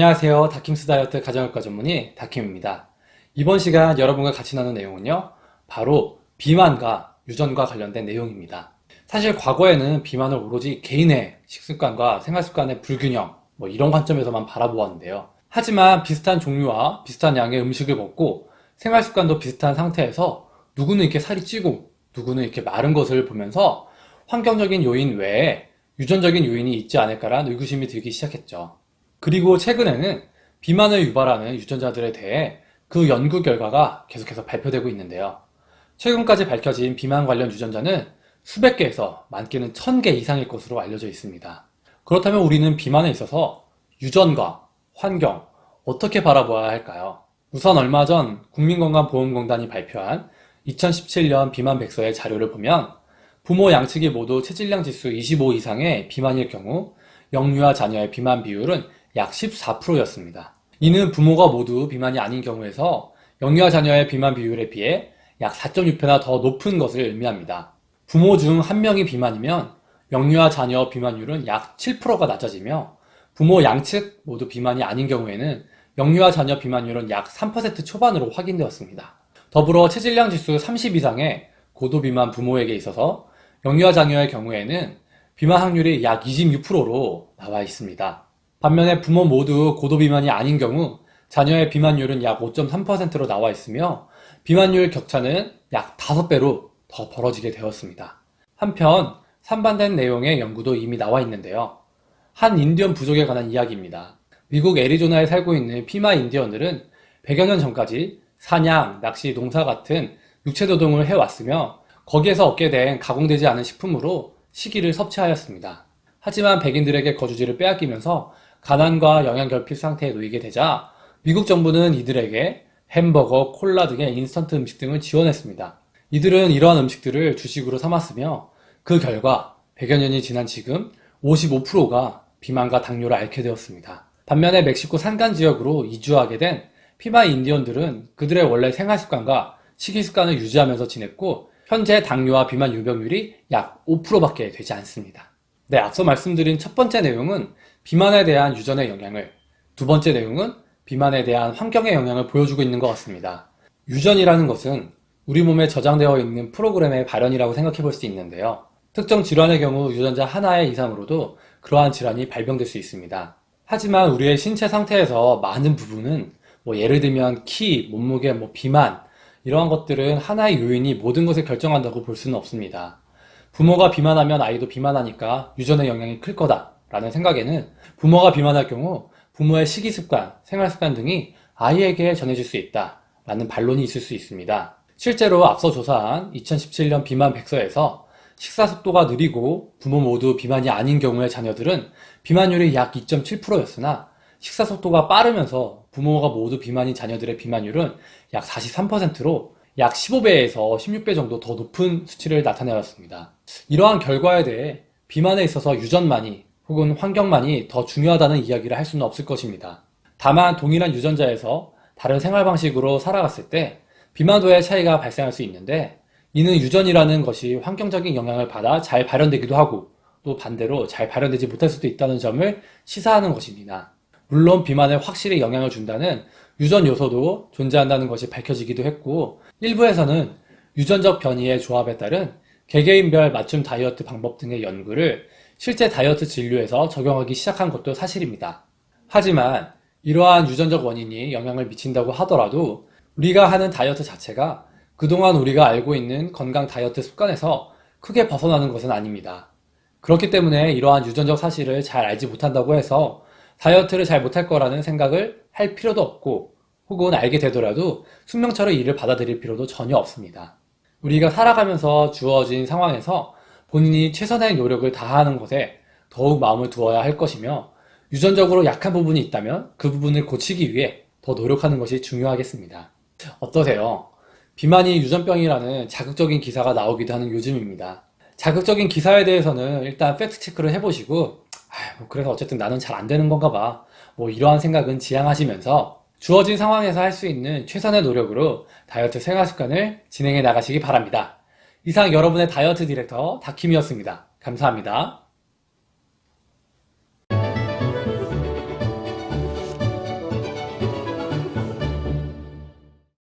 안녕하세요. 다킴스 다이어트 가정의과 전문의 다킴입니다. 이번 시간 여러분과 같이 나눈 내용은요, 바로 비만과 유전과 관련된 내용입니다. 사실 과거에는 비만을 오로지 개인의 식습관과 생활습관의 불균형, 이런 관점에서만 바라보았는데요. 하지만 비슷한 종류와 비슷한 양의 음식을 먹고 생활습관도 비슷한 상태에서 누구는 이렇게 살이 찌고 누구는 이렇게 마른 것을 보면서 환경적인 요인 외에 유전적인 요인이 있지 않을까라는 의구심이 들기 시작했죠. 그리고 최근에는 비만을 유발하는 유전자들에 대해 그 연구 결과가 계속해서 발표되고 있는데요. 최근까지 밝혀진 비만 관련 유전자는 수백 개에서 많게는 1000개 이상일 것으로 알려져 있습니다. 그렇다면 우리는 비만에 있어서 유전과 환경, 어떻게 바라보아야 할까요? 우선 얼마 전 국민건강보험공단이 발표한 2017년 비만 백서의 자료를 보면 부모 양측이 모두 체질량 지수 25 이상의 비만일 경우 영유아 자녀의 비만 비율은 약 14%였습니다. 이는 부모가 모두 비만이 아닌 경우에서 영유아 자녀의 비만 비율에 비해 약 4.6배나 더 높은 것을 의미합니다. 부모 중 한 명이 비만이면 영유아 자녀 비만율은 약 7%가 낮아지며 부모 양측 모두 비만이 아닌 경우에는 영유아 자녀 비만율은 약 3% 초반으로 확인되었습니다. 더불어 체질량 지수 30 이상의 고도 비만 부모에게 있어서 영유아 자녀의 경우에는 비만 확률이 약 26%로 나와 있습니다. 반면에 부모 모두 고도 비만이 아닌 경우 자녀의 비만율은 약 5.3%로 나와 있으며 비만율 격차는 약 5배로 더 벌어지게 되었습니다. 한편 상반된 내용의 연구도 이미 나와 있는데요. 한 인디언 부족에 관한 이야기입니다. 미국 애리조나에 살고 있는 피마 인디언들은 100여 년 전까지 사냥, 낚시, 농사 같은 육체노동을 해왔으며 거기에서 얻게 된 가공되지 않은 식품으로 식이를 섭취하였습니다. 하지만 백인들에게 거주지를 빼앗기면서 가난과 영양결핍 상태에 놓이게 되자 미국 정부는 이들에게 햄버거, 콜라 등의 인스턴트 음식 등을 지원했습니다. 이들은 이러한 음식들을 주식으로 삼았으며 그 결과 100여 년이 지난 지금 55%가 비만과 당뇨를 앓게 되었습니다. 반면에 멕시코 산간 지역으로 이주하게 된 피마 인디언들은 그들의 원래 생활습관과 식이습관을 유지하면서 지냈고 현재 당뇨와 비만 유병률이 약 5%밖에 되지 않습니다. 네, 앞서 말씀드린 첫 번째 내용은 비만에 대한 유전의 영향을, 두 번째 내용은 비만에 대한 환경의 영향을 보여주고 있는 것 같습니다. 유전이라는 것은 우리 몸에 저장되어 있는 프로그램의 발현이라고 생각해 볼 수 있는데요. 특정 질환의 경우 유전자 하나의 이상으로도 그러한 질환이 발병될 수 있습니다. 하지만 우리의 신체 상태에서 많은 부분은 예를 들면 키, 몸무게, 비만 이러한 것들은 하나의 요인이 모든 것을 결정한다고 볼 수는 없습니다. 부모가 비만하면 아이도 비만하니까 유전의 영향이 클 거다라는 생각에는 부모가 비만할 경우 부모의 식이습관, 생활습관 등이 아이에게 전해질 수 있다라는 반론이 있을 수 있습니다. 실제로 앞서 조사한 2017년 비만 백서에서 식사 속도가 느리고 부모 모두 비만이 아닌 경우의 자녀들은 비만율이 약 2.7%였으나 식사 속도가 빠르면서 부모가 모두 비만인 자녀들의 비만율은 약 43%로 약 15배에서 16배 정도 더 높은 수치를 나타내었습니다. 이러한 결과에 대해 비만에 있어서 유전만이 혹은 환경만이 더 중요하다는 이야기를 할 수는 없을 것입니다. 다만 동일한 유전자에서 다른 생활 방식으로 살아갔을 때 비만도의 차이가 발생할 수 있는데 이는 유전이라는 것이 환경적인 영향을 받아 잘 발현되기도 하고 또 반대로 잘 발현되지 못할 수도 있다는 점을 시사하는 것입니다. 물론 비만에 확실히 영향을 준다는 유전 요소도 존재한다는 것이 밝혀지기도 했고 일부에서는 유전적 변이의 조합에 따른 개개인별 맞춤 다이어트 방법 등의 연구를 실제 다이어트 진료에서 적용하기 시작한 것도 사실입니다. 하지만 이러한 유전적 원인이 영향을 미친다고 하더라도 우리가 하는 다이어트 자체가 그동안 우리가 알고 있는 건강 다이어트 습관에서 크게 벗어나는 것은 아닙니다. 그렇기 때문에 이러한 유전적 사실을 잘 알지 못한다고 해서 다이어트를 잘 못할 거라는 생각을 할 필요도 없고 혹은 알게 되더라도 숙명처럼 이를 받아들일 필요도 전혀 없습니다. 우리가 살아가면서 주어진 상황에서 본인이 최선의 노력을 다하는 것에 더욱 마음을 두어야 할 것이며 유전적으로 약한 부분이 있다면 그 부분을 고치기 위해 더 노력하는 것이 중요하겠습니다. 어떠세요? 비만이 유전병이라는 자극적인 기사가 나오기도 하는 요즘입니다. 자극적인 기사에 대해서는 일단 팩트 체크를 해보시고 그래서 어쨌든 나는 잘 안 되는 건가 봐 이러한 생각은 지양하시면서 주어진 상황에서 할 수 있는 최선의 노력으로 다이어트 생활습관을 진행해 나가시기 바랍니다. 이상 여러분의 다이어트 디렉터 다킴이었습니다. 감사합니다.